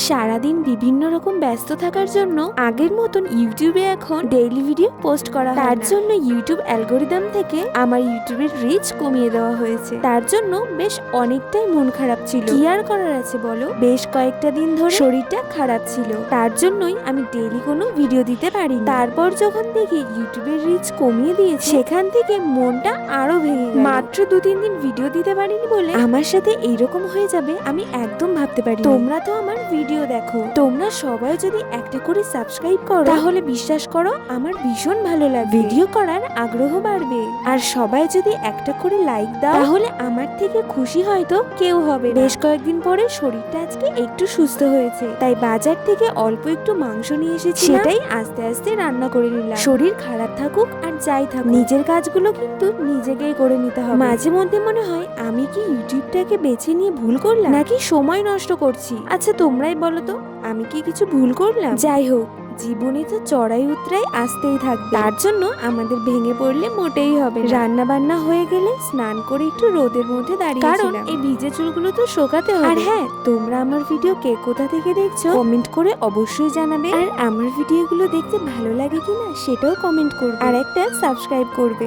সারাদিন বিভিন্ন রকম ব্যস্ত থাকার জন্য আগের মতন ইউটিউবে এখন ডেইলি ভিডিও পোস্ট করা হয়। তার জন্য ইউটিউব অ্যালগোরিদম থেকে আমার ইউটিউবের রিচ কমিয়ে দেওয়া হয়েছে। তার জন্য বেশ অনেকটাই মন খারাপ ছিল। কি আর করার আছে বলো, বেশ কয়েকটা দিন ধরে শরীরটা খারাপ ছিল, তার জন্যই আমি ডেইলি কোনো ভিডিও দিতে পারিনি। তারপর যখন দেখি ইউটিউবের রিচ কমিয়ে দিয়েছে, সেখান থেকে মনটা আরো ভেঙে গেল। মাত্র 2-3 দিন ভিডিও দিতে পারিনি বলে আমার সাথে এইরকম হয়ে যাবে আমি একদম ভাবতে পারি। তোমরা তো আমার ভিডিও দেখো, তোমরা সবাই যদি একটা করে সাবস্ক্রাইব করো তাহলে বিশ্বাস করো আমার ভীষণ ভালো লাগবে, ভিডিও করার আগ্রহ বাড়বে। আর সবাই যদি একটা করে লাইক দাও তাহলে আমার থেকে খুশি হয়তো কেউ হবে। বেশ কয়েকদিন পরে শরীরটা আজকে একটু সুস্থ হয়েছে, তাই বাজার থেকে অল্প একটু মাংস নিয়ে এসেছি, সেটাই আস্তে আস্তে রান্না করে নিলাম। শরীর খারাপ থাকুক আর যাই থাকুক, নিজের কাজগুলো কিন্তু নিজেকেই করে নিতে হবে। মাঝে মধ্যে মনে হয় আমি কি ইউটিউবটাকে বেছে নিয়ে ভুল করলাম নাকি সময় নষ্ট করছি। আচ্ছা তোমরাই বলো তো, আমি কি কিছু ভুল করলাম? যাই হোক, জীবনে তো চড়াই উতরাই আসতেই থাকবে, তার জন্য আমাদের ভেঙে পড়লে মোটেই হবে। রান্না বান্না হয়ে গেলে স্নান করে একটু রোদের মধ্যে দাঁড়িয়ে, কারণ এই ভিজে চুলগুলো তো শোকাতে হবে। আর হ্যাঁ, তোমরা আমার ভিডিও কে কোথা থেকে দেখছো কমেন্ট করে অবশ্যই জানাবে। আর আমার ভিডিওগুলো দেখতে ভালো লাগে কিনা সেটাও কমেন্ট করবে, আর একটা সাবস্ক্রাইব করবে।